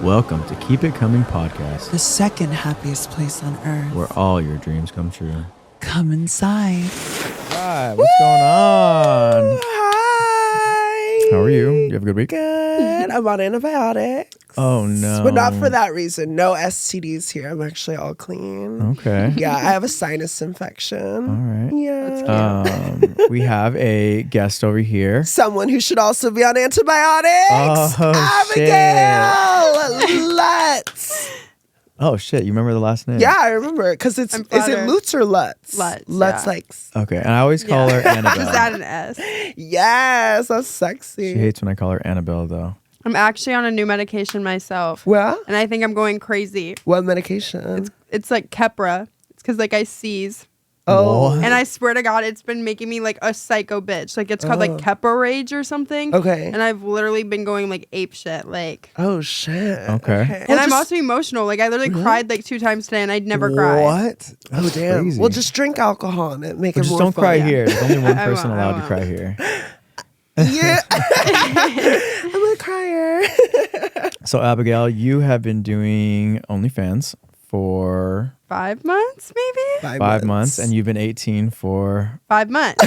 Welcome to Keep It Coming Podcast, the second happiest place on earth. where all your dreams come true. Come inside. Hi, what's going on? Hi. How are you? You have a good week? Good. I'm on antibiotics. Oh, no. But not for that reason. No STDs here. I'm actually all clean. Okay. Yeah, I have a sinus infection. All right. Yeah. We have a guest over here. Someone who should also be on antibiotics. Oh, Abigail Luts. Oh, shit. You remember the last name? Yeah, I remember. Because is it Lutz or Lutz? Lutz, Lutz yeah. likes. Okay. And I always call her Annabelle. Just add an S. Yes, that's sexy. She hates when I call her Annabelle, though. I'm actually on a new medication myself. Well, And I think I'm going crazy. what medication? It's like Keppra. It's because like I seize. Oh. What? And I swear to God, it's been making me like a psycho bitch. Like it's called like Keppra rage or something. Okay. And I've literally been going like ape shit. Like. Oh, shit. Okay. And I'm also emotional. Like I literally cried like 2 times today and I'd never cry. What? Oh, damn. crazy. Well, just drink alcohol and make But it just more don't fun. cry here. There's only one I person won't, I allowed to won't. cry here. Yeah. I'm a crier. So, Abigail, you have been doing OnlyFans for 5 months, maybe? 5 months, and you've been 18 for 5 months.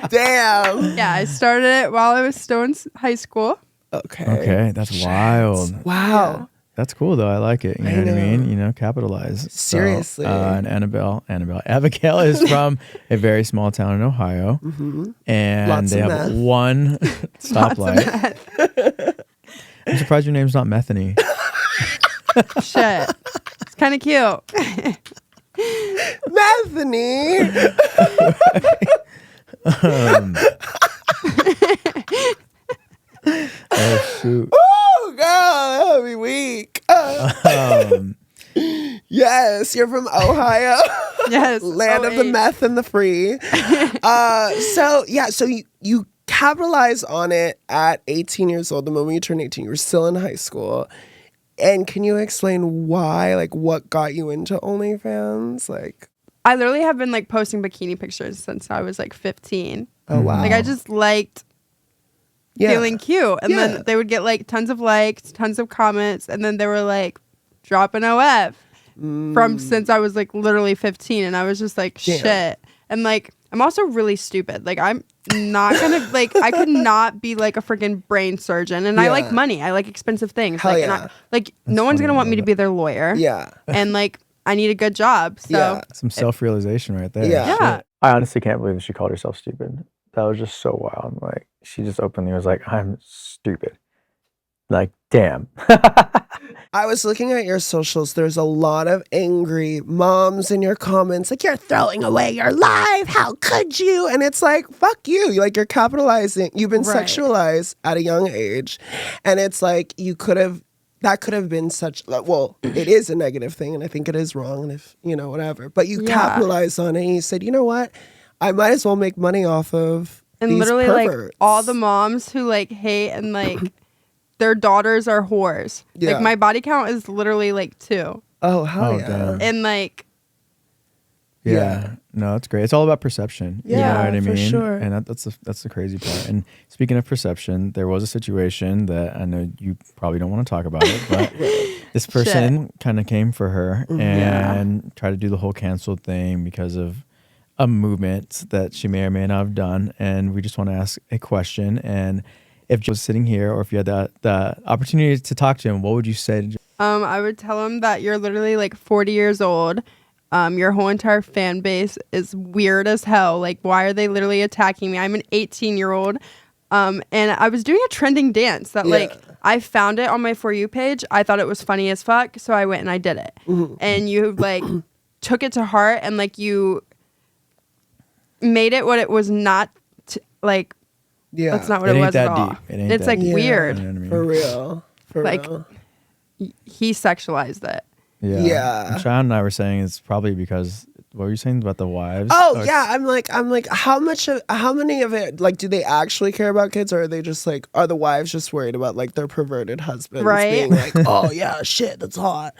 Damn. Yeah, I started it while I was still in high school. Okay, that's wild. Wow. That's cool though. I like it. You know what I know. mean? You know, capitalize. Seriously. So, and Abigail is from a very small town in Ohio, and Lots they of have meth. one stoplight. I'm surprised your name's not Methany. Shit. It's kind of cute. Bethany. Oh shoot. Oh, God. That'll be weak. Yes, you're from Ohio. Yes. Land of the 08. meth and the free. So you capitalize on it at 18 years old. The moment you turn 18, you were still in high school. And can you explain why? Like, what got you into OnlyFans? Like, I literally have been like posting bikini pictures since I was like 15. oh, wow. Like I just liked feeling cute. And Yeah. then they would get like tons of likes, tons of comments. And then they were like, drop an OF from since I was like literally 15. And I was just like, Damn. shit. And like, I'm also really stupid. Like I'm not gonna like I could not be like a freaking brain surgeon. And I Yeah. like money. I like expensive things. Hell like, yeah. and no one's gonna want me to be their lawyer. Yeah. And like I need a good job. So Yeah. Some self-realization right there. Yeah. yeah. Shit. I honestly can't believe that she called herself stupid. That was just so wild. Like she just openly was like, "I'm stupid." Like, damn. I was looking at your socials. There's a lot of angry moms in your comments, like, you're throwing away your life. How could you? And it's like, fuck you. Like, you're capitalizing. You've been Right. sexualized at a young age. And it's like, that could have been such, well, it is a negative thing. And I think it is wrong. And if, whatever. But you Yeah. capitalized on it. And you said, you know what? I might as well make money off of And these literally perverts. like all the moms who like hate and like their daughters are whores. Yeah. Like my body count is literally like 2. Oh, hell Oh, yeah. damn. And like Yeah. No, it's great. It's all about perception. You know Yeah, what I for mean? sure. And that's the crazy part. And speaking of perception, there was a situation that I know you probably don't want to talk about it, but this person kind of came for her and tried to do the whole canceled thing because of a movement that she may or may not have done. And we just want to ask a question. And if Joe was sitting here or if you had the opportunity to talk to him, what would you say to Joe? I would tell him that you're literally like 40 years old. Your whole entire fan base is weird as hell. Like, why are they literally attacking me? I'm an 18-year-old. And I was doing a trending dance that, like, I found it on my For You page. I thought it was funny as fuck, so I went and I did it. And you, like, took it to heart and, like, you made it what it was not, like, Yeah. that's not what It it ain't was that at all. deep. It ain't It's, that like, deep. weird. You know what I mean? For real. For Like, real. He sexualized it. Yeah. And Shayan and I were saying it's probably because what were you saying about the wives? Oh Or- yeah, I'm like, how many of it, like, do they actually care about kids, or are they just like, are the wives just worried about like their perverted husbands Right. being like, oh yeah, shit, that's hot,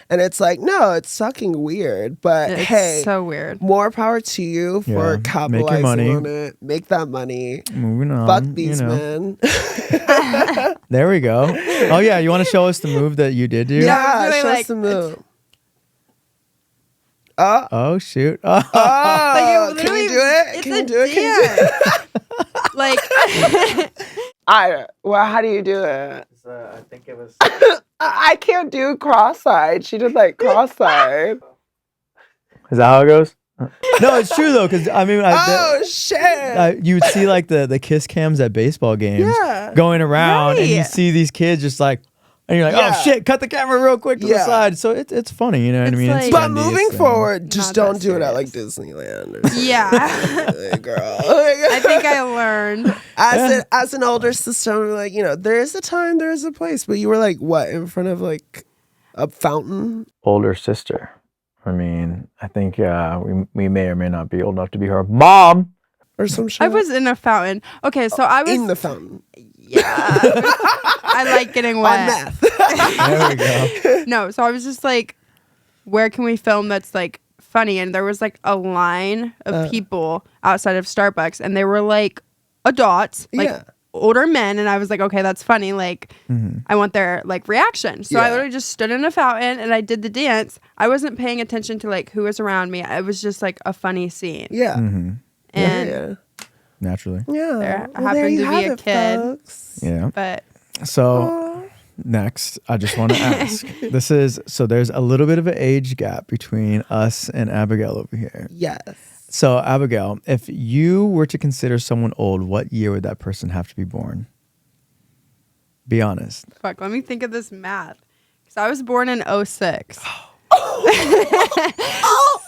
and it's like, no, it's fucking weird, but It's hey, so weird. more power to you for Yeah, make your capitalizing money. on it, make that money, Moving on. fuck these you know. men. There we go. Oh yeah, you want to show us the move that you did do? Yeah, really show us like- the move. Oh shoot. Oh. Oh, Like, can you literally, do it? it's Can a you do it? Can you do it? Like, Well, how do you do it? I think it was. I can't do cross-eyed. She did like cross-eyed. Is that how it goes? No, it's true though, because I mean, Oh shit! you would see like the kiss cams at baseball games Yeah. going around, and you Right. see these kids just like, and you're like, Yeah. oh shit, cut the camera real quick to the Yeah. side. So it's funny, you know what I It's mean? like- But trendy, moving it's, forward, just not that don't do it at like serious. Disneyland. Or something. yeah. Like, girl. I think I learned. As an older sister, I'm like, there is a time, there is a place. But you were like, what, in front of like a fountain? older sister. I mean, I think we may or may not be old enough to be her mom. Or some shit? I was in a fountain. Okay, so I was in the fountain. yeah. I like getting On wet. meth. There we go. No, so I was just like, where can we film that's like funny? And there was like a line of people outside of Starbucks, and they were like adults, like Yeah. older men, and I was like, okay, that's funny. Like, I want their like reaction. So I Yeah. literally just stood in a fountain and I did the dance. I wasn't paying attention to like who was around me. It was just like a funny scene. Yeah. And yeah. Naturally. Yeah. There Well, happened you to be have a it, kid. folks. Yeah. but So next, I just want to ask. There's a little bit of an age gap between us and Abigail over here. Yes. So Abigail, if you were to consider someone old, what year would that person have to be born? Be honest. fuck, let me think of this math. Because I was born in 06.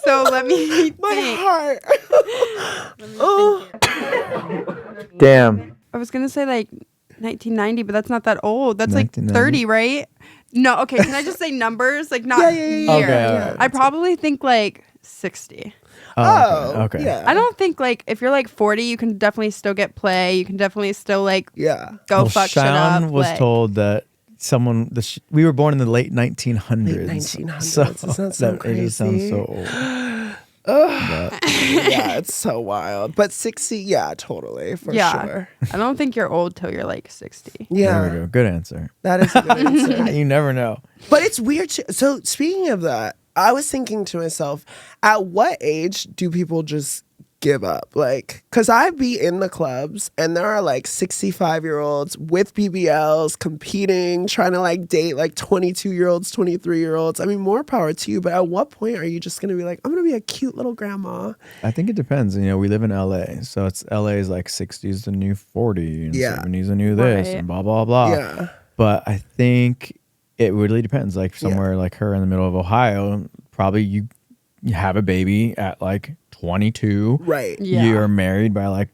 So let me My think. heart. Damn. I was gonna say like 1990, but that's not that old. That's like 1990? 30, right? No, okay. Can I just say numbers? Like not Yeah. year. Okay, all right. I probably think like 60. Oh, okay. Yeah. I don't think like if you're like 40, you can definitely still get play. You can definitely still like Yeah. go Well, fuck shit Shayan up. was like- told that we were born in the late 1900s. Late 1900s. So Doesn't that sound it just sounds crazy? so old. Yeah, it's so wild. But 60, yeah, totally, for Yeah. sure. I don't think you're old till you're like 60. Yeah. There we go. Good answer. That is a good answer. You never know. But it's weird too. So speaking of that, I was thinking to myself, at what age do people just give up? Like, because I'd be in the clubs and there are like 65-year-olds with BBLs competing, trying to like date like 22-year-olds, 23-year-olds. I mean, more power to you. But at what point are you just going to be like, I'm going to be a cute little grandma? I think it depends. You know, we live in LA. So LA is like 60s the new 40 and Yeah. 70s the new this Right. and blah, blah, blah. Yeah. But I think it really depends. Like somewhere like her in the middle of Ohio, probably you have a baby at like 22. Right. Yeah. You're married by like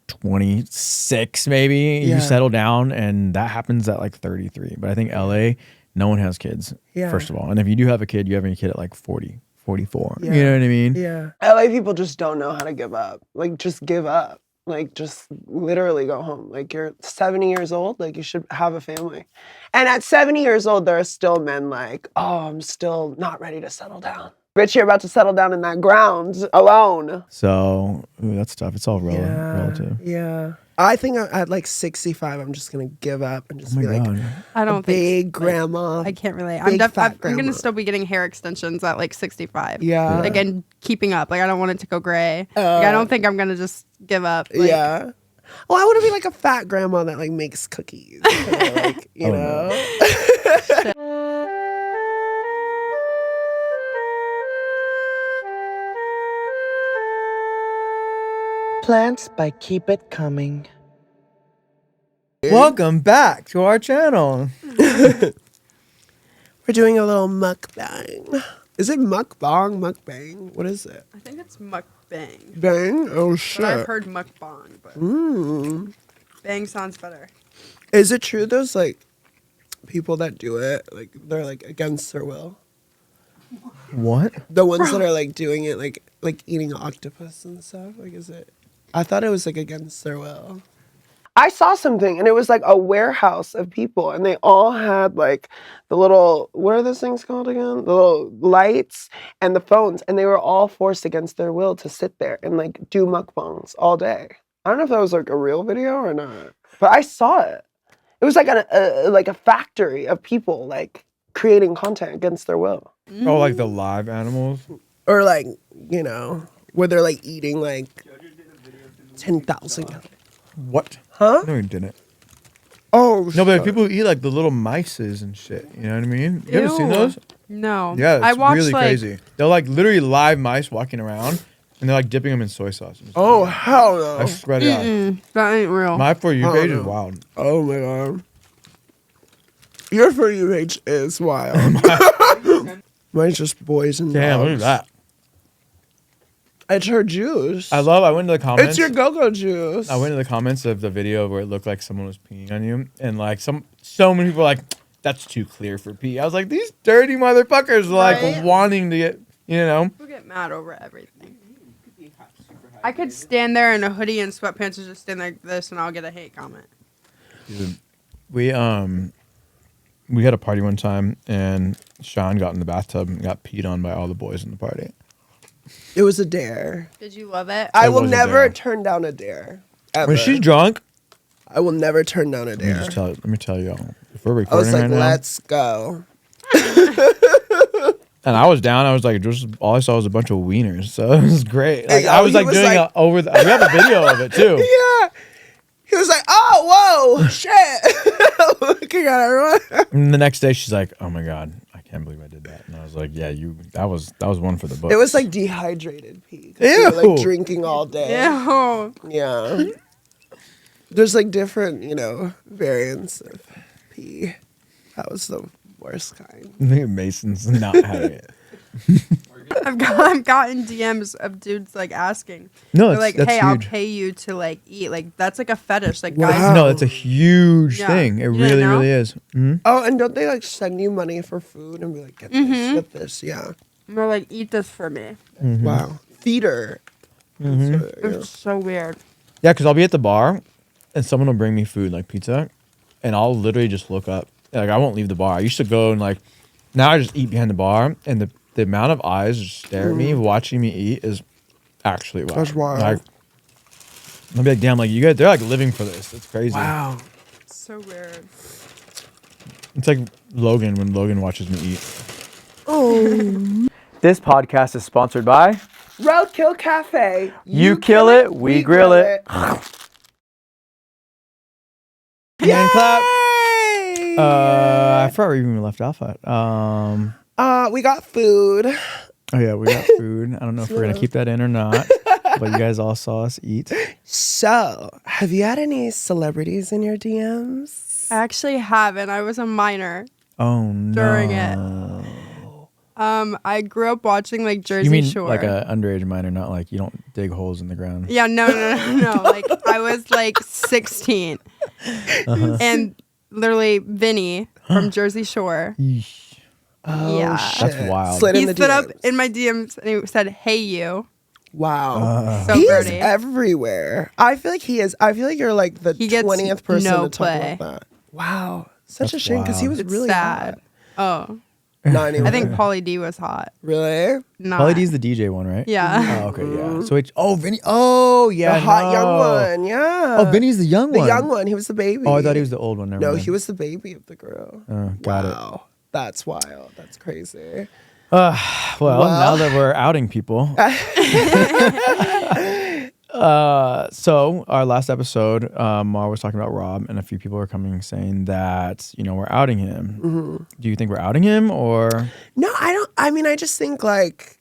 26, maybe. Yeah. You settle down, and that happens at like 33. But I think LA, no one has kids, Yeah. first of all. And if you do have a kid, you have a kid at like 40, 44. Yeah. You know what I mean? Yeah. LA people just don't know how to give up. Like, just give up. Like, just literally go home. Like, you're 70 years old. Like, you should have a family. And at 70 years old, there are still men like, oh, I'm still not ready to settle down. Bitch, you're about to settle down in that ground alone. So that's tough. It's all relative. Yeah. I think at like 65, I'm just going to give up and just Oh be my like, God. I don't think big like, grandma. I can't relate. Big fat I'm grandma. gonna still be getting hair extensions at like 65. Yeah. Like and keeping up. Like I don't want it to go gray. Like, I don't think I'm gonna just give up. Like, Yeah. Oh, I want to be like a fat grandma that like makes cookies. Kinda like, you know? Plants by Keep It Coming. Welcome back to our channel. We're doing a little mukbang. Is it mukbang? Mukbang? What is it? I think it's mukbang. Bang? Oh, But I've shit. heard mukbang, but bang sounds better. Is it true those like people that do it, like they're like against their will? What? The ones that are like doing it like eating octopus and stuff? Like, is it? I thought it was like against their will. I saw something and it was like a warehouse of people and they all had like the little, what are those things called again? The little lights and the phones, and they were all forced against their will to sit there and like do mukbangs all day. I don't know if that was like a real video or not, but I saw it. It was like a factory of people like creating content against their will. Oh, like the live animals? Or like, where they're like eating like 10,000. What? Huh? No, you didn't. Oh, No, but people who eat like the little mices and shit. You know what I mean? You ever seen Ew. those? No. Yeah, it's I watched really like, crazy. They're like literally live mice walking around, and they're like dipping them in soy sauce. Oh, hell no. I swear to God. That ain't real. My For You Oh, page no. is wild. Oh my God. Your For You page is wild. Mine's just boys and Damn, look at dogs. that. It's her juice. I went into the comments. It's your go-go juice. I went into the comments of the video where it looked like someone was peeing on you, and like so many people were like, that's too clear for pee. I was like, these dirty motherfuckers are like Right? wanting to get, People get mad over everything. I could stand there in a hoodie and sweatpants and just stand like this and I'll get a hate comment. Dude, we had a party one time, and Sean got in the bathtub and got peed on by all the boys in the party. It was a dare. Did you love it? I It will was a never dare. turn down a dare. Ever. When she's drunk, I will never turn down a dare. let me tell y'all. If we're I recording was like, right now, let's go. and I was down, I was like, just all I saw was a bunch of wieners, so it was great. Like, Hey, I was he like was doing like- we have a video of it too. Yeah. He was like, oh, whoa, shit. Looking at everyone. And the next day, she's like, "Oh my God, I can't believe I did that." And I was like, "Yeah, that was one for the books." It was like dehydrated pee. 'Cause Ew. we were, like drinking all day. Ew. Yeah. There's like different, variants of pee. That was the worst kind. Mason's not having it. I've gotten DMs of dudes like asking. No, They're like, that's hey, I'll huge. pay you to like eat. Like that's like a fetish. Like Wow. guys. No, it's a huge Yeah. thing. It You didn't really, know? really is. Mhm. Oh, and don't they like send you money for food and be like, get this? Yeah. And they're like, eat this for me. Wow. Theater. It's so weird. Yeah, because I'll be at the bar, and someone will bring me food like pizza, and I'll literally just look up. Like I won't leave the bar. I used to go and like, now I just eat behind the bar, and the amount of eyes just stare at me watching me eat is actually wild. That's wild. Like, I'll be like, damn, like you guys, they're like living for this. It's crazy. Wow. It's so weird. It's like Logan when Logan watches me eat. Oh. This podcast is sponsored by Roadkill Cafe. You kill it, we grill it. Hand clap. Yay! I forgot where we left off at. We got food. Oh yeah, we got food. I don't know if we're gonna keep that in or not, but you guys all saw us eat. So, have you had any celebrities in your DMs? I actually haven't. I was a minor Oh no. during it. I grew up watching like Jersey You mean Shore. like a underage minor, not like you don't dig holes in the ground. Yeah, no. Like I was like 16, and literally Vinny from Jersey Shore. Yeesh. Oh, Yeah. shit. That's wild. Slid in He the stood up DMs. in my DMs and he said, "Hey, you." Wow. So He is dirty. everywhere. I feel like he is. I feel like you're like the He gets 20th person no to talk play. about that. Wow. Such That's a shame because he wild. was It's really sad. Oh, hot. Not anymore. I think Pauly D was hot. Really? Not. Pauly D's the DJ one, right? Yeah. Oh, okay, yeah. So Vinny. Oh, yeah. The hot no. young one. Yeah. Oh, Vinny's the young The one. young one. He was the baby. Oh, I thought he was the old one. Never No, mind. he was the baby of the girl. Got it. Wow. That's wild. That's crazy. Well, Well. now that we're outing people. So our last episode, Mar was talking about Rob, and a few people were coming saying that, we're outing him. Mm-hmm. Do you think we're outing him or? No, I don't. I mean, I just think like,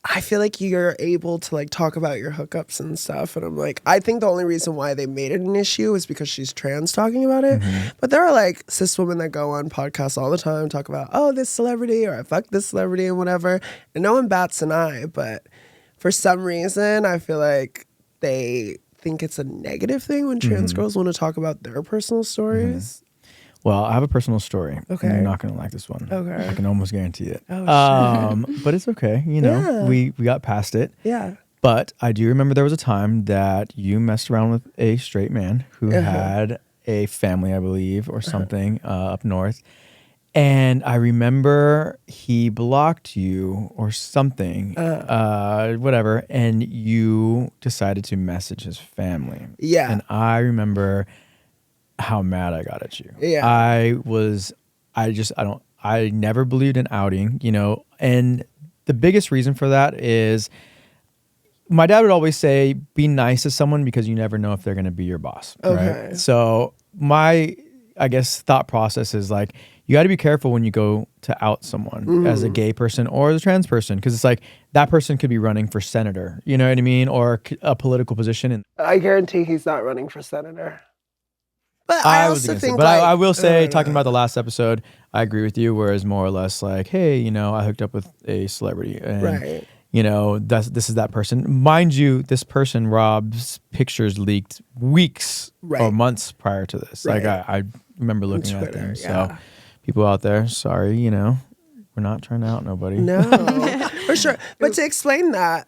I feel like you're able to like talk about your hookups and stuff. And I'm like, I think the only reason why they made it an issue is because she's trans talking about it. But there are like cis women that go on podcasts all the time, talk about, oh, this celebrity or I fucked this celebrity and whatever. And no one bats an eye. But for some reason, I feel like they think it's a negative thing when trans girls want to talk about their personal stories. Well, I have a personal story. Okay. And you're not going to like this one. Okay. I can almost guarantee it. Oh, but it's okay. Yeah. We got past it. Yeah. But I do remember there was a time that you messed around with a straight man who had a family, I believe, or something up north. And I remember he blocked you or something, whatever, and you decided to message his family. Yeah. And I remember how mad I got at you. Yeah. I never believed in outing, you know, and the biggest reason for that is my dad would always say, be nice to someone because you never know if they're going to be your boss. Okay. Right? So my, I guess, thought process is like, you got to be careful when you go to out someone as a gay person or as a trans person, because it's like that person could be running for senator, you know what I mean, or a political position. And I guarantee he's not running for senator. But I also think, I will say, talking about the last episode, I agree with you. Whereas more or less like, hey, you know, I hooked up with a celebrity, and you know, this is that person. Mind you, this person, Rob's pictures leaked weeks or months prior to this. Like I remember looking at them. So people out there, sorry, you know, we're not trying to out nobody. No, for sure. But to explain that,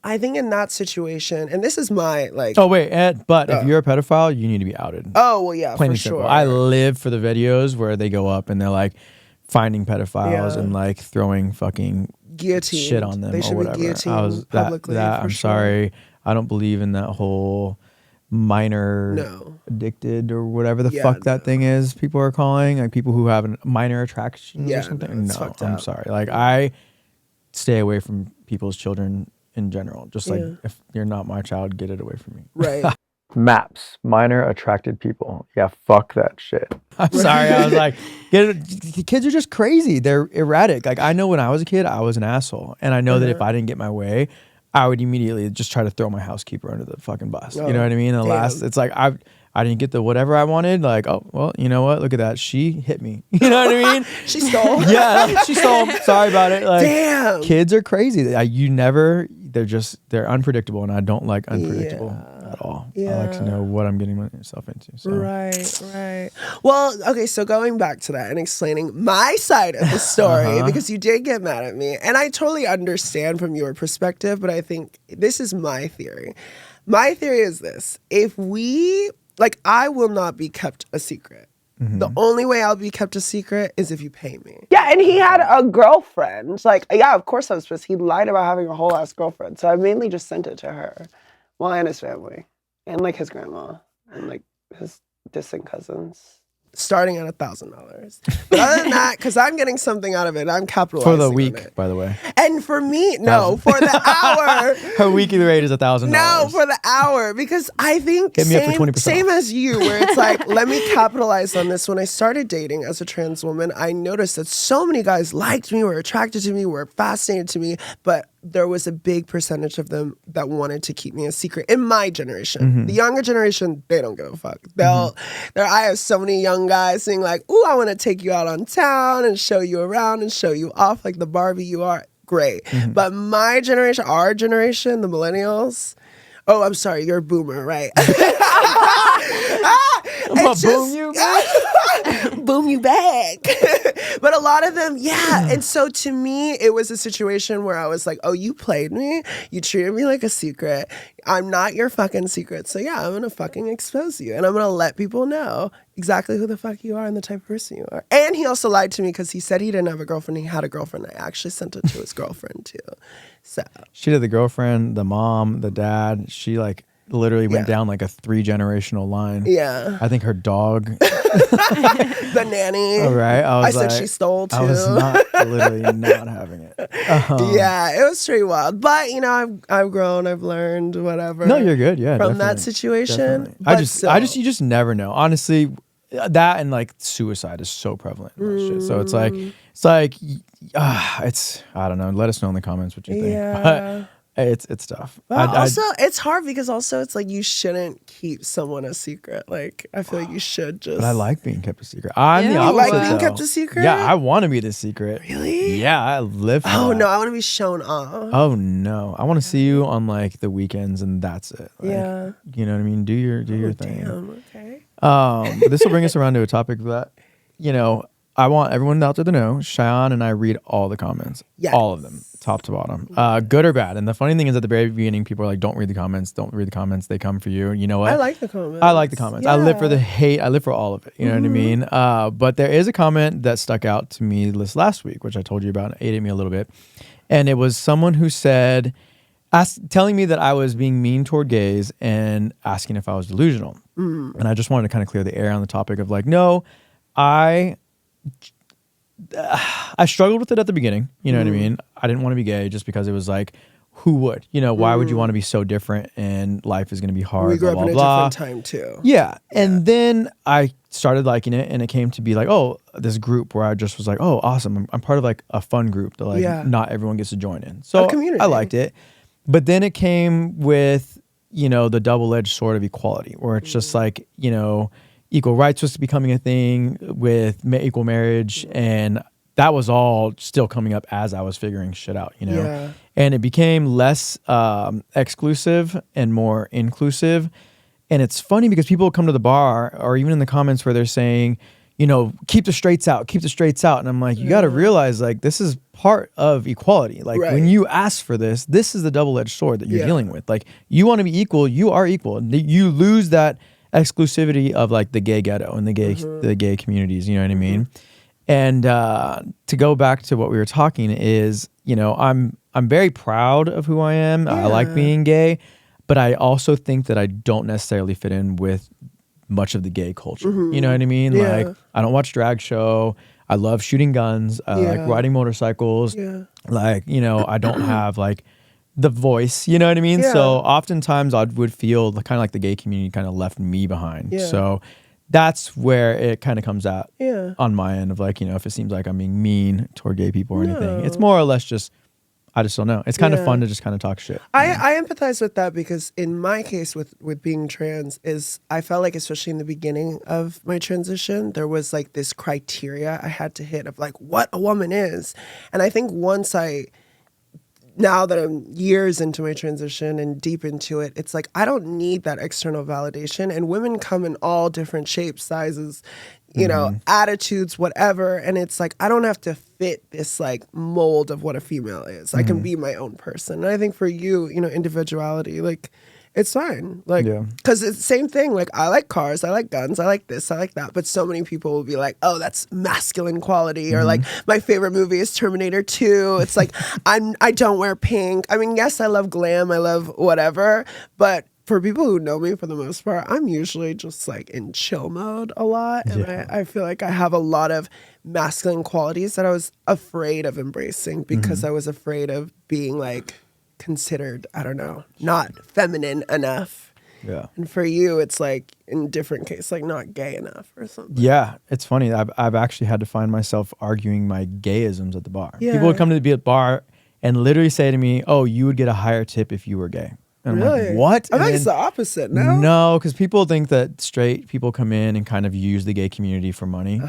I think in that situation, and this is my like. Oh wait, but if you're a pedophile, you need to be outed. Oh well, yeah, plain for and simple. sure. I live for the videos where they go up and they're like finding pedophiles and like throwing fucking guillotine shit on them they should or whatever. Be guillotined publicly. I'm sorry. I don't believe in that whole minor addicted or whatever the fuck that thing is people are calling, like people who have a minor attraction or something. No, I'm sorry. Like I stay away from people's children in general. Just like if you're not my child, get it away from me. Right. Maps, minor attracted people. Yeah, fuck that shit. I'm sorry. I was like, kids are just crazy. They're erratic. Like I know when I was a kid, I was an asshole. And I know that if I didn't get my way, I would immediately just try to throw my housekeeper under the fucking bus. You know what I mean? And it's like I didn't get the whatever I wanted. Like, oh, well, you know what? Look at that. She hit me. You know what I mean? She stole. Yeah, she stole. Sorry about it. Like, damn. Kids are crazy. They're unpredictable, and I don't like unpredictable at all. I like to know what I'm getting myself into. So. Right. Well, okay, so going back to that and explaining my side of the story, because you did get mad at me, and I totally understand from your perspective, but I think this is my theory. My theory is this. I will not be kept a secret. The only way I'll be kept a secret is if you pay me. Yeah, and he had a girlfriend. Like, yeah, of course I was pissed. He lied about having a whole ass girlfriend. So I mainly just sent it to her. Well, and his family. And like his grandma. And like his distant cousins. Starting at $1,000. But other than that, because I'm getting something out of it, I'm capitalizing for the on week, it. by the way. And for me, no, for the hour. Her weekly rate is $1,000. No, for the hour, because I think Hit me up for 20% same as you, where it's like, let me capitalize on this. When I started dating as a trans woman, I noticed that so many guys liked me, were attracted to me, were fascinated to me, but there was a big percentage of them that wanted to keep me a secret in my generation. The younger generation, they don't give a fuck. I have so many young guys saying like, ooh, I want to take you out on town and show you around and show you off like the Barbie you are. Great. But my generation, our generation, the millennials, oh, I'm sorry, you're a boomer, right? Boom you back. Boom you back. But a lot of them, and so to me, it was a situation where I was like, oh, you played me. You treated me like a secret. I'm not your fucking secret. So yeah, I'm going to fucking expose you. And I'm going to let people know exactly who the fuck you are and the type of person you are. And he also lied to me because he said he didn't have a girlfriend. He had a girlfriend. I actually sent it to his girlfriend too. So she did the girlfriend, the mom, the dad. She like literally went down like a 3-generational line. Yeah. I think her dog. The nanny. All right. I said she stole too. I was literally not having it. Yeah, it was pretty wild. But you know, I've grown, I've learned, whatever. No, you're good. Yeah. From that situation. You just never know. Honestly, that and like suicide is so prevalent in that shit. So it's like I don't know. Let us know in the comments what you think. Yeah. But it's tough. But also, it's hard because also it's like you shouldn't keep someone a secret. Like I feel like you should just. But I like being kept a secret. I'm the You opposite. like being kept a secret? Yeah, I want to be the secret. Really? Yeah, I live for Oh that. no, I want to be shown off. Oh no, I want to see you on like the weekends and that's it. Like, Yeah. You know what I mean? Do your thing. Damn. Okay. But this will bring us around to a topic that, you know, I want everyone out there to know, Shayan and I read all the comments. Yes. All of them, top to bottom. Good or bad. And the funny thing is at the very beginning, people are like, don't read the comments. They come for you. You know what? I like the comments. I like the comments. Yeah. I live for the hate. I live for all of it. You know what I mean? But there is a comment that stuck out to me this last week, which I told you about. It ate at me a little bit. And it was someone who said, telling me that I was being mean toward gays and asking if I was delusional. And I just wanted to kind of clear the air on the topic of like, no, I struggled with it at the beginning. You know what I mean? I didn't want to be gay just because it was like, who would? You know, why would you want to be so different and life is going to be hard, We grew blah, up in blah, a blah. different time too. Yeah. And then I started liking it and it came to be like, oh, this group where I just was like, oh, awesome. I'm part of like a fun group that like not everyone gets to join in. So I liked it. But then it came with, you know, the double-edged sword of equality where it's just like, you know, equal rights was becoming a thing with equal marriage. And that was all still coming up as I was figuring shit out, you know? Yeah. And it became less exclusive and more inclusive. And it's funny because people come to the bar or even in the comments where they're saying, you know, keep the straights out, keep the straights out. And I'm like, you got to realize like this is part of equality. Like when you ask for this, this is the double-edged sword that you're dealing with. Like you want to be equal, you are equal. You lose that exclusivity of like the gay ghetto and the gay communities, you know what I mean? And to go back to what we were talking is, you know, I'm very proud of who I am. I like being gay, but I also think that I don't necessarily fit in with much of the gay culture. You know what I mean? Like I don't watch drag show. I love shooting guns. I like riding motorcycles. Like, you know, I don't have like the voice, you know what I mean? So oftentimes I would feel kind of like the gay community kind of left me behind. So that's where it kind of comes out on my end of like, you know, if it seems like I'm being mean toward gay people or anything, it's more or less just, I just don't know. It's kind of fun to just kind of talk shit. I empathize with that because in my case with being trans is I felt like especially in the beginning of my transition, there was like this criteria I had to hit of like what a woman is. And I think now that I'm years into my transition and deep into it, it's like I don't need that external validation. And women come in all different shapes, sizes, you know, attitudes, whatever. And it's like I don't have to fit this like mold of what a female is. I can be my own person. And I think for you, you know, individuality, like it's fine. Like, because it's the same thing. Like, I like cars, I like guns, I like this, I like that. But so many people will be like, oh, that's masculine quality. Or like, my favorite movie is Terminator 2. It's like, I don't wear pink. I mean, yes, I love glam, I love whatever. But for people who know me for the most part, I'm usually just like in chill mode a lot. And I feel like I have a lot of masculine qualities that I was afraid of embracing because I was afraid of being like, considered, I don't know, not feminine enough. Yeah. And for you, it's like in different case, like not gay enough or something. Yeah. It's funny. I've actually had to find myself arguing my gayisms at the bar. People would come to the bar and literally say to me, oh, you would get a higher tip if you were gay. And I'm like, what? I think it's the opposite, no? No, because people think that straight people come in and kind of use the gay community for money.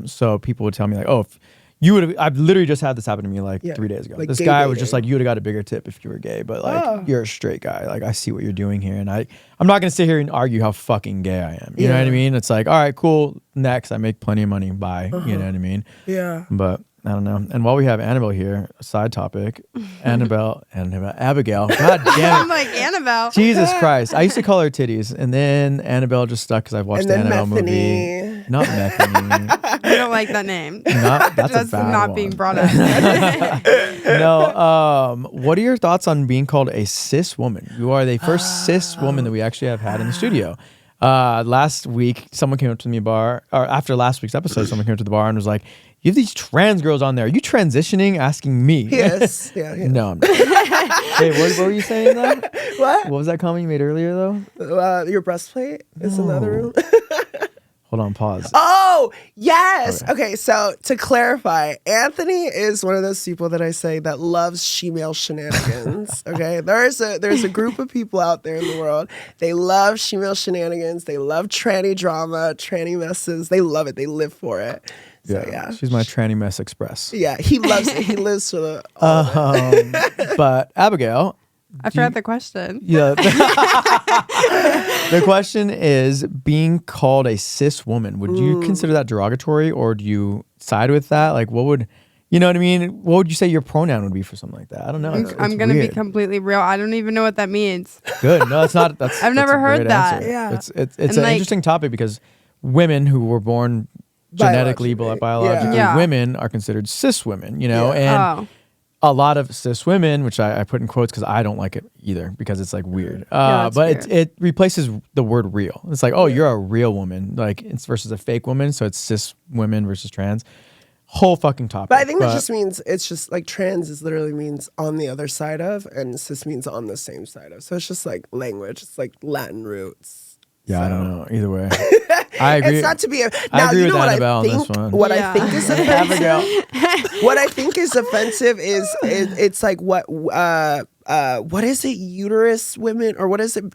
So people would tell me like, oh, if you would, I've literally just had this happen to me like 3 days ago. Like this guy was just like, you would have got a bigger tip if you were gay, but like you're a straight guy. Like I see what you're doing here, and I'm not gonna sit here and argue how fucking gay I am. You know what I mean? It's like, all right, cool. Next, I make plenty of money. Bye. You know what I mean? Yeah. But I don't know. And while we have Annabelle here, a side topic, Abigail. God damn it. I'm like, Annabelle. Jesus Christ. I used to call her titties, and then Annabelle just stuck because I've watched the Annabelle movie. Not Methany. I don't like that name. That's a bad not one. being brought up. No. What are your thoughts on being called a cis woman? You are the first cis woman that we actually have had in the studio. Last week, someone came up to me after last week's episode, someone came up to the bar and was like, you have these trans girls on there. Are you transitioning? Asking me. Yes. Yeah. No, I'm not. Hey, what were you saying though? What? What was that comment you made earlier though? Your breastplate is in the other room. Hold on, pause. Oh, yes. Okay, so to clarify, Anthony is one of those people that I say that loves shemale shenanigans. Okay, there's a group of people out there in the world. They love shemale shenanigans. They love tranny drama, tranny messes. They love it. They live for it. So, yeah. She's my tranny mess express. Yeah, he loves it. He lives for the. But Abigail, I forgot the question. Yeah. The question is, being called a cis woman, would you consider that derogatory, or do you side with that? Like, what would, you know what I mean? What would you say your pronoun would be for something like that? I don't know. I'm going to be completely real. I don't even know what that means. Good. No, it's not. I've never heard that. Answer. Yeah. It's an interesting topic because women who were born biologically women are considered cis women, you know, and a lot of cis women, which I put in quotes because I don't like it either because it's like weird. But weird. it replaces the word real. It's like, oh, you're a real woman, like it's versus a fake woman. So it's cis women versus trans. Whole fucking topic. But I think that just means it's just like trans is literally means on the other side of, and cis means on the same side of. So it's just like language. It's like Latin roots. Yeah, so. I don't know. Either way, I agree. It's not to be. I agree you with know what Annabelle I on think. this one. What I think is offensive. What I think is offensive is it's like what is it? Uterus women or what is it?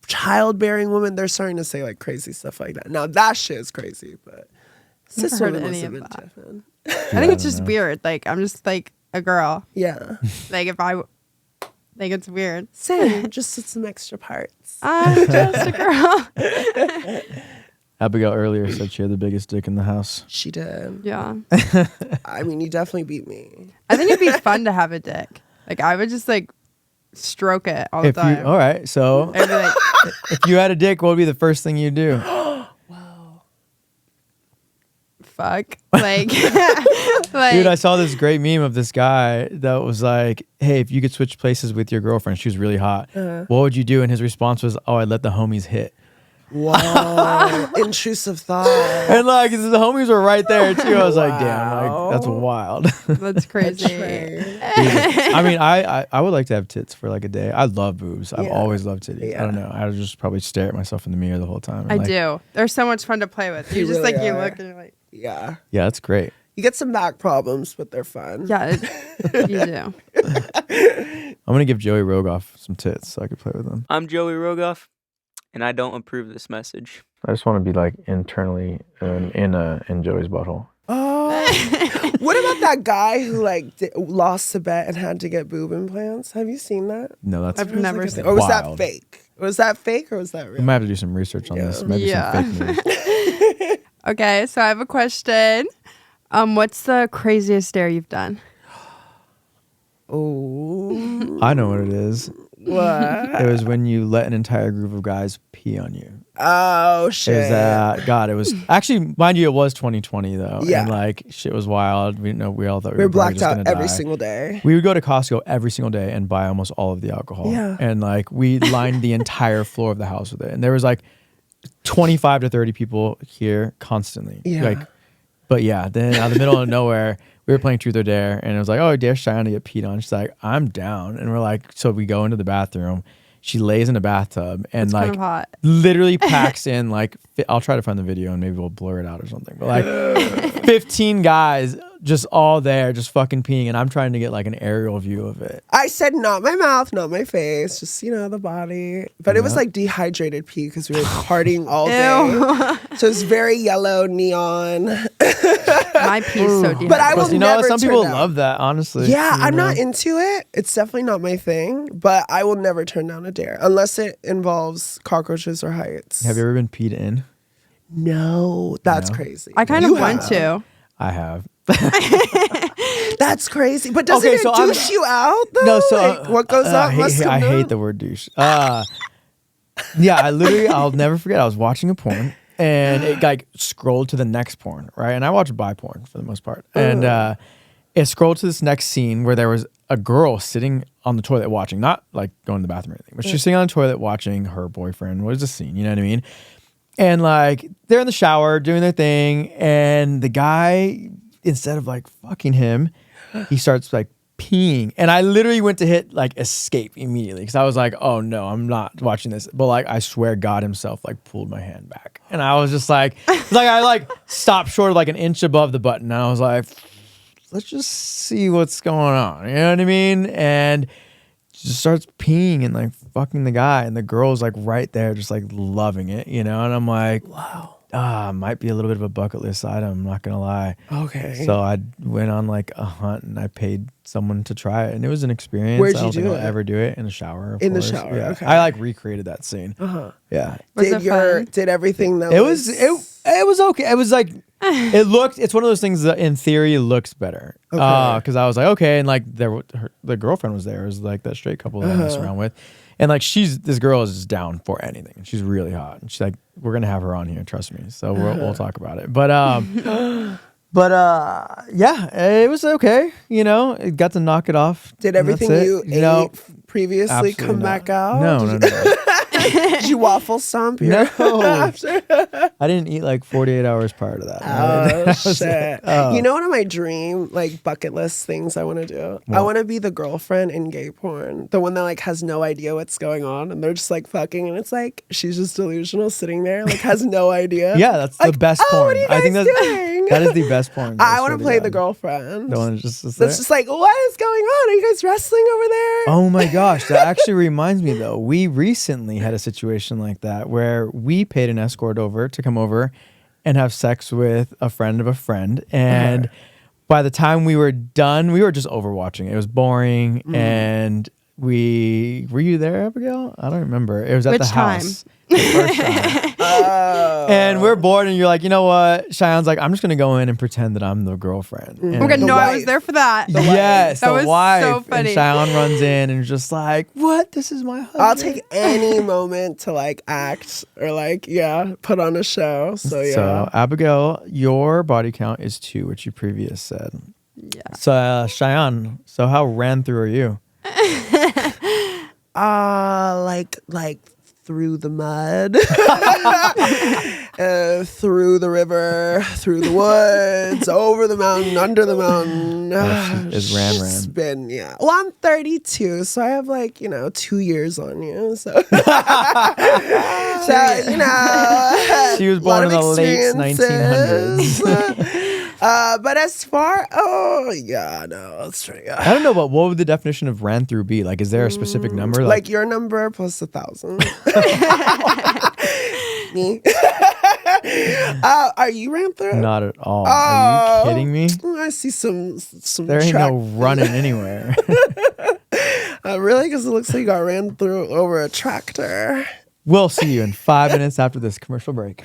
Childbearing women. They're starting to say like crazy stuff like that. Now that shit is crazy, but. Cis heard women any must have of been that. different. I think it's just weird. Like I'm just like a girl. Yeah. Like if I think it's weird. Same. Just some extra parts. I'm just a girl. Abigail earlier said she had the biggest dick in the house. She did. Yeah. I mean, you definitely beat me. I think it'd be fun to have a dick. Like I would just like stroke it all the time. All right, so I'd be like, if you had a dick, what would be the first thing you do? fuck. Like, like Dude, I saw this great meme of this guy that was like, hey, if you could switch places with your girlfriend, she was really hot, what would you do? And his response was, oh, I'd let the homies hit. Wow. Intrusive thought. And like the homies were right there too. I was like, damn, like that's wild. that's crazy. I mean, I would like to have tits for like a day. I love boobs. I've always loved titties. Yeah. I don't know. I would just probably stare at myself in the mirror the whole time. I like, do. They're so much fun to play with. You just really like you are. look and you're like, Yeah. Yeah, that's great. You get some back problems, but they're fun. yeah, you do. I'm gonna give Joey Rogoff some tits so I could play with them. I'm Joey Rogoff, and I don't approve this message. I just want to be like internally in Joey's butthole. What about that guy who like lost a bet and had to get boob implants? Have you seen that? No, that's I've never seen. Or was that wild. fake? Was that fake or was that We real? might have to do some research on this. Maybe Yeah. some fake news. Okay, so I have a question. What's the craziest dare you've done? Oh, I know what it is. what? It was when you let an entire group of guys pee on you. Oh It shit! was God. It was actually, mind you, it was 2020 though. Yeah. And like shit was wild. We all thought we We're were blacked just out gonna every die. single day. We would go to Costco every single day and buy almost all of the alcohol. Yeah. And like we lined the entire floor of the house with it. And there was like 25 to 30 people here constantly. Yeah. Like, but yeah, then out of the middle of nowhere, we were playing Truth or Dare, and it was like, oh, dare Shayan to get peed on. She's like, I'm down. And we're like, so we go into the bathroom. She lays in a bathtub and It's like kind of hot. literally packs in like, I'll try to find the video and maybe we'll blur it out or something. But like 15 guys just all there, just fucking peeing. And I'm trying to get like an aerial view of it. I said not my mouth, not my face, just the body. But it was like dehydrated pee because we were partying all day. So it's very yellow neon. My piece so deep. But I will Plus, you know, never some turn people down. love that, honestly. Yeah, You I'm know? not into it. It's definitely not my thing. But I will never turn down a dare unless it involves cockroaches or heights. Have you ever been peed in? No, that's No? crazy. I kind You of want have. to. I have. That's crazy. But doesn't Okay, it so I'm- douche you out though? No, so Like, what goes up must come I down. hate the word douche. Yeah, I'll never forget. I was watching a porn and it like scrolled to the next porn, right? And I watch bi porn for the most part. And it scrolled to this next scene where there was a girl sitting on the toilet watching, not like going to the bathroom or anything, but she's sitting on the toilet watching her boyfriend. What is the scene? You know what I mean? And like they're in the shower doing their thing, and the guy, instead of like fucking him, he starts like peeing. And I literally went to hit like escape immediately because I was like, oh no, I'm not watching this. But like I swear God himself like pulled my hand back. And I was just like, I like stopped short of like an inch above the button. And I was like, let's just see what's going on. You know what I mean? And just starts peeing and like fucking the guy, and the girl's like right there just like loving it, you know? And I'm like, wow, might be a little bit of a bucket list item, I'm not gonna lie. Okay. So I went on like a hunt and I paid someone to try it, and it was an experience. Where'd I you don't think do I'll it? ever do it in the shower. Of In the course. shower, Yeah. okay. I like recreated that scene. Yeah. Was it fun? Did everything that It was okay. It was like it's one of those things that in theory looks better. Okay. Because I was like, okay, and like the girlfriend was there. It was like that straight couple that I messed around with. And like this girl is just down for anything. She's really hot. And she's like, we're gonna have her on here, trust me. So we'll talk about it. But But yeah, it was okay. It got to knock it off. Did and everything that's it. you ate previously come back out? No. Did you waffle stomp? No. I didn't eat like 48 hours prior to that. Oh shit! You know, one of my dream bucket list things I want to do. What? I want to be the girlfriend in gay porn, the one that has no idea what's going on, and they're just fucking, and it's she's just delusional, sitting there, has no idea. Yeah, that's the best porn. What are you guys doing? that is the best porn. I want to play the girlfriend. The one that's just That's just what is going on? Are you guys wrestling over there? Oh my gosh, that actually reminds me though. We recently had a situation like that where we paid an escort over to come over and have sex with a friend of a friend. And by the time we were done, we were just overwatching. It was boring. And were you there, Abigail? I don't remember. It was at the house. The first time. And we're bored, and you're like, you know what? Cheyenne's like, I'm just gonna go in and pretend that I'm the girlfriend. And Okay, no, I was there for that. Yes, that the was wife. so funny. And Cheyenne runs in and is just like, what? This is my husband. I'll take any moment to act or put on a show. So yeah. So Abigail, your body count is 2, which you previous said. Yeah. So Cheyenne, so how ran through are you? Like through the mud, through the river, through the woods, over the mountain, under the mountain. Is ran. It's been, yeah. Well, I'm 32, so I have 2 years on you. So, She was born in the late 1900s. But as far, it's pretty good. I don't know, but what would the definition of ran through be? Is there a specific number? Like your number plus 1,000. Me. Are you ran through? Not at all. Are you kidding me? I see some. There ain't no running anywhere. Really? Because it looks like you got ran through over a tractor. We'll see you in 5 minutes after this commercial break.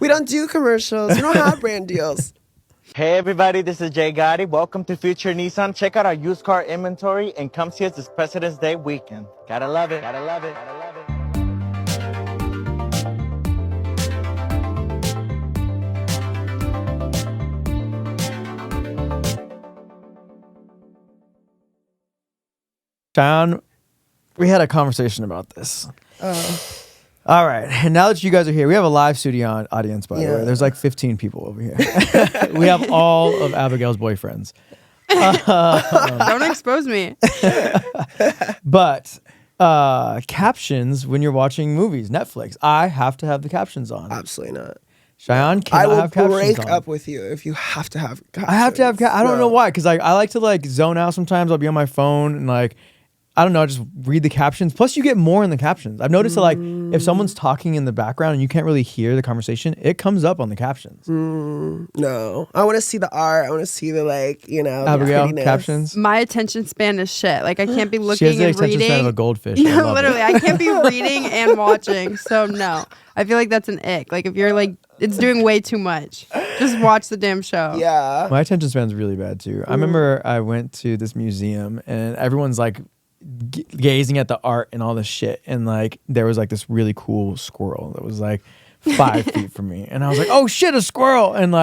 We don't do commercials. We don't have brand deals. Hey everybody, this is Jay Gotti. Welcome to Future Nissan. Check out our used car inventory and come see us this President's Day weekend. Gotta love it. Gotta love it. Gotta love it. Cheyenne, we had a conversation about this. All right. And now that you guys are here, we have a live studio audience, by the way. There's 15 people over here. We have all of Abigail's boyfriends. Don't expose me. But captions when you're watching movies, Netflix, I have to have the captions on. Absolutely not. Cheyenne cannot I will have captions break on. up with you if you have to have captions. I have to have I don't know why, because I like to zone out sometimes. I'll be on my phone and I don't know, just read the captions. Plus, you get more in the captions. I've noticed that if someone's talking in the background and you can't really hear the conversation, it comes up on the captions. No, I want to see the art. I want to see the Abigail, the captions. My attention span is shit. I can't be She has looking the and attention reading. span of a goldfish. I No, love literally, it. I can't be reading and watching. So no, I feel like that's an ick. If you're it's doing way too much. Just watch the damn show. Yeah. My attention span's really bad too. I remember I went to this museum and everyone's gazing at the art and all this shit, and there was this really cool squirrel that was 5 feet from me, and I was like, oh shit, a squirrel. And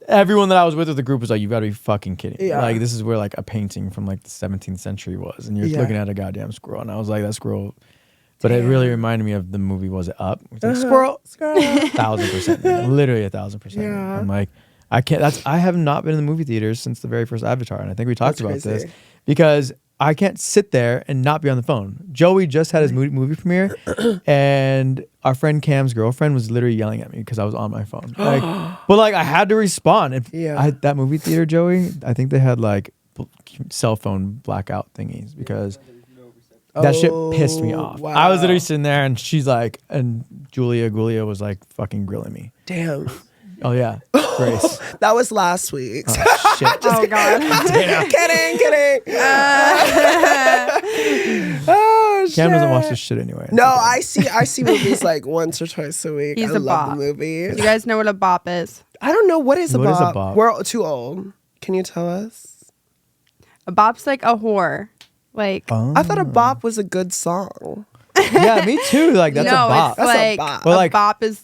everyone that I was with the group was like, you gotta be fucking kidding. Yeah. This is where a painting from the 17th century was, and you're looking at a goddamn squirrel. And I was like, that squirrel. But it really reminded me of the movie, was it Up? It was squirrel. 1,000%, man. Literally 1,000%. Yeah. I'm I can't, I have not been in the movie theaters since the very first Avatar, and I think we talked about this, because I can't sit there and not be on the phone. Joey just had his movie premiere, and our friend Cam's girlfriend was literally yelling at me because I was on my phone. But I had to respond. That movie theater, Joey, I think they had cell phone blackout thingies because that shit pissed me off. Wow. I was literally sitting there, and she's and Julia was fucking grilling me. Damn. Oh yeah, Grace. That was last week. Oh shit. Oh god. Kidding. Oh shit. Cam doesn't watch this shit anyway. No, I see movies once or twice a week. He's I a love bop. the movies. You guys know what a bop is? I don't know what is a What is a bop. bop? We're too old. Can you tell us? A bop's a whore. I thought a bop was a good song. Yeah, me too. That's no, a bop. it's That's a bop. Well, a bop is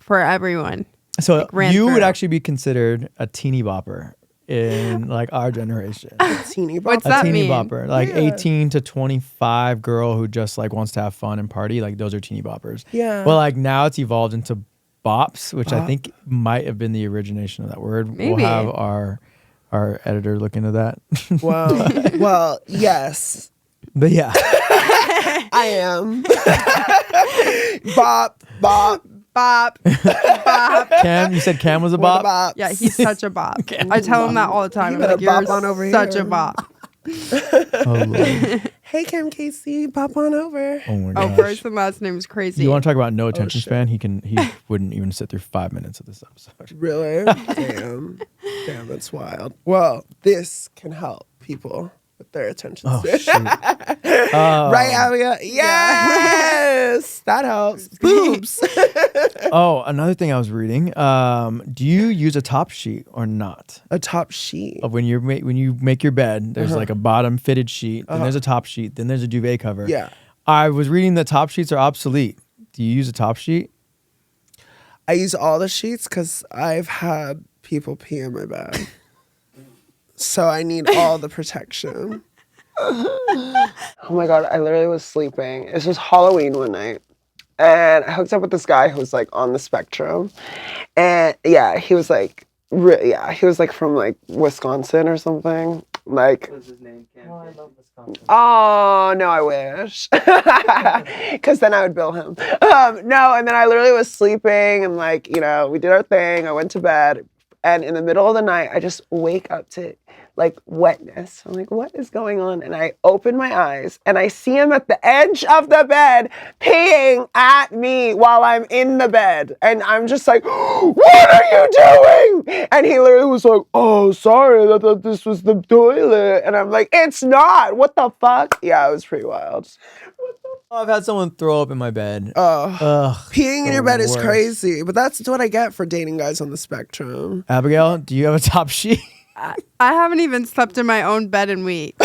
for everyone. So ran you would through. actually be considered a teeny bopper in like our generation. Teeny What's bopper. that A teeny mean? bopper, like Yeah. 18 to 25 girl who just like wants to have fun and party. Like those are teeny boppers. Yeah. Well, like now it's evolved into bops, which I think might have been the origination of that word. Maybe. We'll have our editor look into that. Wow. Well, yes, But yeah, I am. Bop, bop, Bop. Bop. Cam, you said Cam was a what bop. about? Yeah, he's such a bop. I tell him that all the time. I'm better like, you're bop on over such here. a bop. Oh, Lord. Hey, Kim Casey, pop on over. Oh my Oh, gosh. first and last name is crazy. You want to talk about no attention shit. span? He wouldn't even sit through 5 minutes of this episode. Really? Damn. Damn, that's wild. Well, this can help people with their attention Oh span. shoot. Right, Abigail? Yes! That helps. Boobs. Oh, another thing I was reading. Do you use a top sheet or not? A top sheet. Of when you make your bed, there's like a bottom fitted sheet, then there's a top sheet, then there's a duvet cover. Yeah. I was reading that top sheets are obsolete. Do you use a top sheet? I use all the sheets because I've had people pee in my bed. So I need all the protection. Oh my God, I literally was sleeping. It was Halloween one night. And I hooked up with this guy who was like on the spectrum. And yeah, he was like, he was like from like Wisconsin or something. Like, What's his name? oh, no, I wish. Because then I would bill him. No, and then I literally was sleeping and like, you know, we did our thing. I went to bed. And in the middle of the night, I just wake up to like wetness. I'm like, what is going on? And I open my eyes and I see him at the edge of the bed peeing at me while I'm in the bed. And I'm just like, what are you doing? And he literally was like, oh, sorry, I thought this was the toilet. And I'm like, it's not. What the fuck? Yeah, it was pretty wild. I've had someone throw up in my bed. Ugh. Peeing in the your bed is worst. crazy, but that's what I get for dating guys on the spectrum. Abigail, do you have a top sheet? I haven't even slept in my own bed in weeks.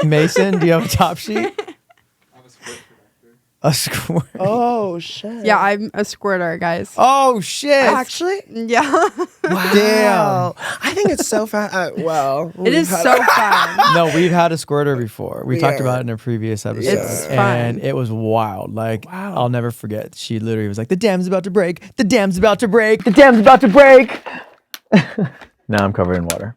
Mason, do you have a top sheet? A squirt. Oh, shit. Yeah, I'm a squirter, guys. Oh shit! Actually? Yeah. Wow. I think it's so fun. Well, It is so fun. No, we've had a squirter before. We talked Yeah. about it in a previous episode, It's and fun. it was wild. Like I'll never forget. She literally was like, "The dam's about to break. The dam's about to break. The dam's about to break." Now I'm covered in water.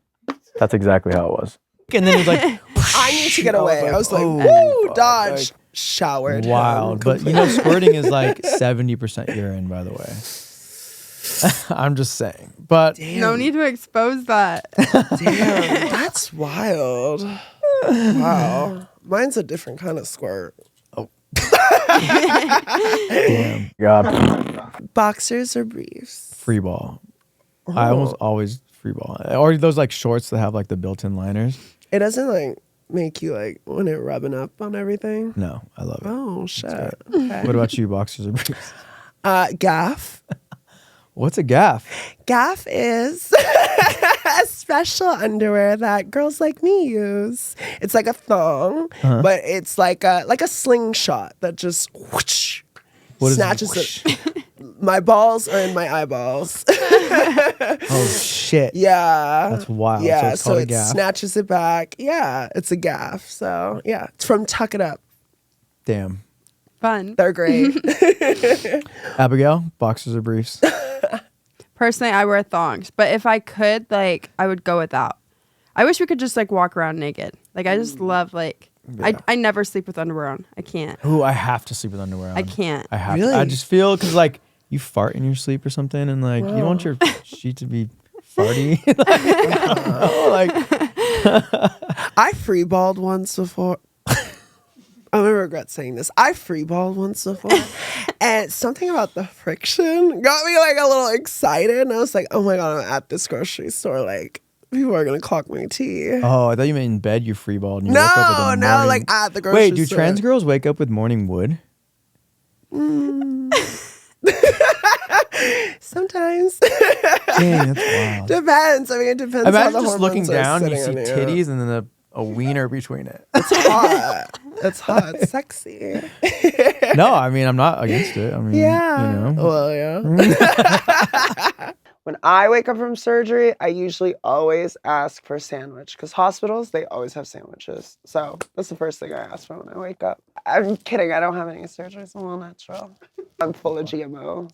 That's exactly how it was. And then it was like, I need to get away. I was like, oh, woo, fuck, dodge. Showered. wild. But you know, squirting is like 70% urine, by the way. I'm just saying. But No need to expose that. Damn, that's wild. Wow. Mine's a different kind of squirt. damn, God, Boxers or briefs? free ball. I almost always free ball, or those like shorts that have like the built-in liners. It doesn't like make you like when it rubbing up on everything. No, I love it. Oh shit. Okay. What about you, boxers or briefs? Gaff. What's a gaff? Gaff is a special underwear that girls like me use. It's like a thong, but it's like a slingshot that just whoosh, What is snatches whoosh? it. My balls are in my eyeballs. Oh shit! Yeah. That's wild. So Yeah, it's so called a it gaff. snatches it back. Yeah, it's a gaff. So yeah, it's from Tuck It Up. Damn. Fun. They're great. Abigail, boxers or briefs? Personally, I wear thongs, but if I could, like, I would go without. I wish we could just like walk around naked. Like, I just love like. Yeah. I never sleep with underwear on. I can't. Ooh, I have to sleep with underwear on. I can't. I have. Really? To. I just feel because like you fart in your sleep or something, and like you don't want your sheet to be farty. like, I freeballed once before. I'm gonna regret saying this. I freeballed once before, and something about the friction got me like a little excited. And I was like, "Oh my god, I'm at this grocery store. Like, people are gonna clock my tea." oh, I thought you meant in bed you freeballed and you woke up with a No, morning. like at the grocery Wait, do store. trans girls wake up with morning wood? Sometimes. Dang, that's wild. Depends. I mean, it depends. how Imagine the just looking hormones are down, you see sitting on titties and then a wiener between it. It's hot. It's hot, sexy. No, I mean, I'm not against it. I mean, Yeah. you know. Well, yeah. When I wake up from surgery, I usually always ask for a sandwich because hospitals, they always have sandwiches. So that's the first thing I ask for when I wake up. I'm kidding. I don't have any surgeries. I'm all natural. I'm full of GMO.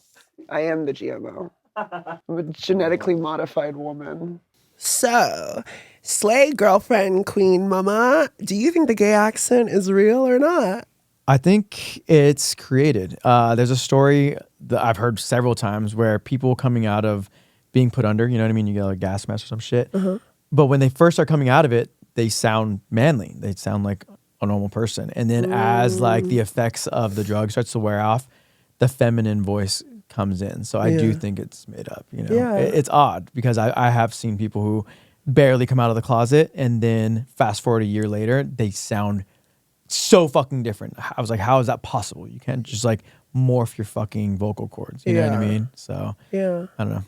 I am the GMO. I'm a genetically modified woman. So, slay girlfriend, queen mama, do you think the gay accent is real or not? I think it's created. There's a story that I've heard several times where people coming out of being put under, you know what I mean? You get a gas mask or some shit. But when they first start coming out of it, they sound manly. They sound like a normal person. And then as like the effects of the drug starts to wear off, the feminine voice comes in. So I do think it's made up, you know? Yeah. It's odd because I have seen people who barely come out of the closet and then fast forward a year later, they sound so fucking different. I was like, how is that possible? You can't just like morph your fucking vocal cords. You know what I mean? So Yeah. I don't know.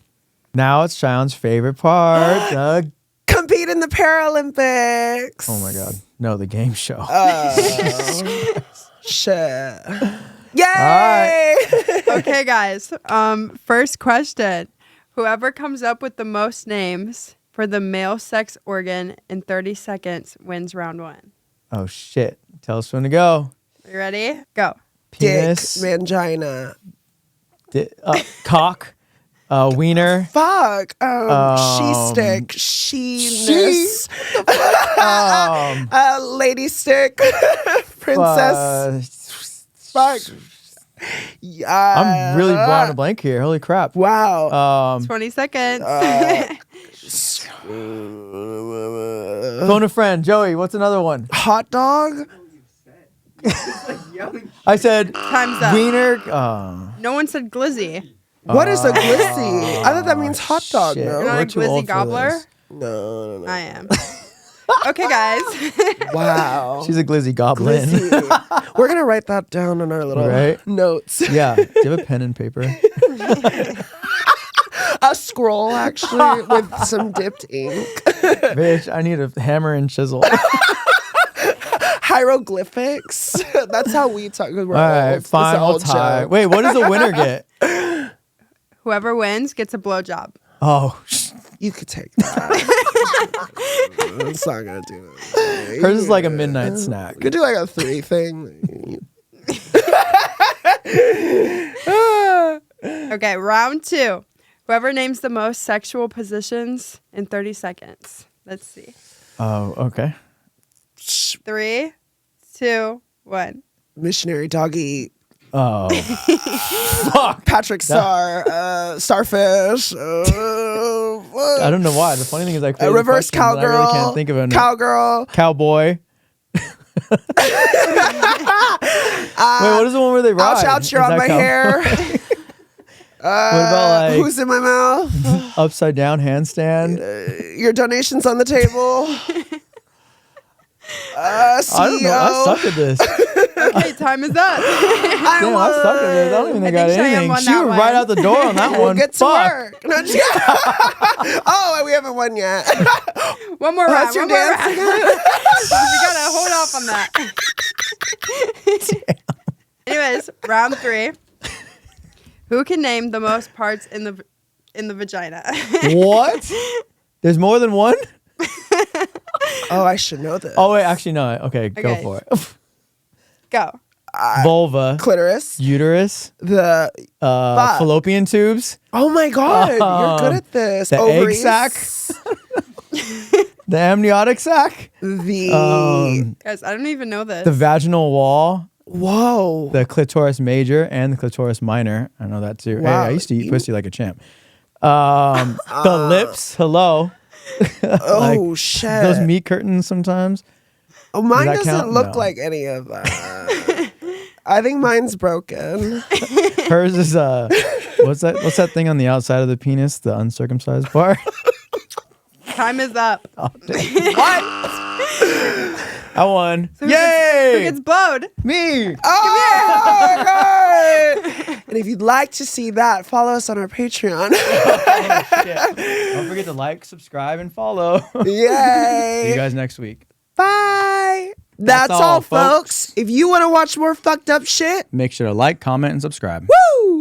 Now it's Shayan's favorite part. Compete in the Paralympics. Oh my God. No, the game show. Shit. Yay! right. Okay, guys. First question. Whoever comes up with the most names for the male sex organ in 30 seconds wins round one. Oh shit. Tell us when to go. You ready? Go. Penis. Dick, mangina. Cock. Wiener. Fuck. She stick. She-ness. Lady stick. Princess. Fuck. Yeah. I'm really drawing a blank here. Holy crap. Wow. 20 seconds. Phone a friend. Joey, what's another one? Hot dog. I said Time's up. wiener. No one said glizzy. What is a glizzy? I thought that means hot dog. shit. No. You're not We're a too old glizzy for gobbler? this. No. I am. Okay, guys. Wow. She's a glizzy goblin. Glizzy. We're gonna write that down on our little Right? notes. Yeah. Do you have a pen and paper? A scroll actually with some dipped ink. Bitch, I need a hammer and chisel. Hieroglyphics. That's how we talk. 'Cause we're All old. right, It's fine. an I'll old tie. joke. Wait, what does the winner get? Whoever wins gets a blowjob. Oh, You could take that. It's not gonna do it. hers is like a midnight snack. You could do like a 3 thing. Okay, round two. Whoever names the most sexual positions in 30 seconds. Let's see. Oh, okay. 3, 2, 1. Missionary doggy. Oh, Patrick Star. Starfish. I don't know why. The funny thing is like Reverse cowgirl. I really can't think of it. Cowgirl. Cowboy. Wait, what is the one where they ride? Ouch, ouch, you're Is on that my cowboy? hair. What about like Who's in my mouth? upside down handstand? Your donations on the table. I don't know. I suck at this. Okay, time is up. Damn, I suck at this. I don't even think I got think Cheyenne anything. won She that was right one. out the door on that We'll one. get to Fuck. work. No, oh, we haven't won yet. One more round. That's your One more dance round. again? We gotta hold off on that. Anyways, round 3. Who can name the most parts in the vagina? What? There's more than one? Oh, I should know this. Oh wait, actually no. Okay, go Okay. for it. Go. Vulva, Clitoris. uterus, The. fallopian tubes, Oh my God, you're good at this. the Ovaries. egg sac, the amniotic sac, The. Guys, I don't even know this. the vaginal wall, Whoa. the clitoris major, and the clitoris minor. I know that too. Wow, Hey, I used to eat you- pussy like a champ. The lips. Hello. Oh shit. Those meat curtains sometimes. Oh, mine Does that doesn't count? look No. like any of that. I think mine's broken. Hers is what's that thing on the outside of the penis? The uncircumcised part. Time is up. What? I won. Who Yay! gets blowed? Me. Oh my God. And if you'd like to see that, follow us on our Patreon. Oh, shit. Don't forget to like, subscribe, and follow. Yay. See you guys next week. Bye. That's all, folks. If you want to watch more fucked up shit, Make sure to like, comment, and subscribe. woo!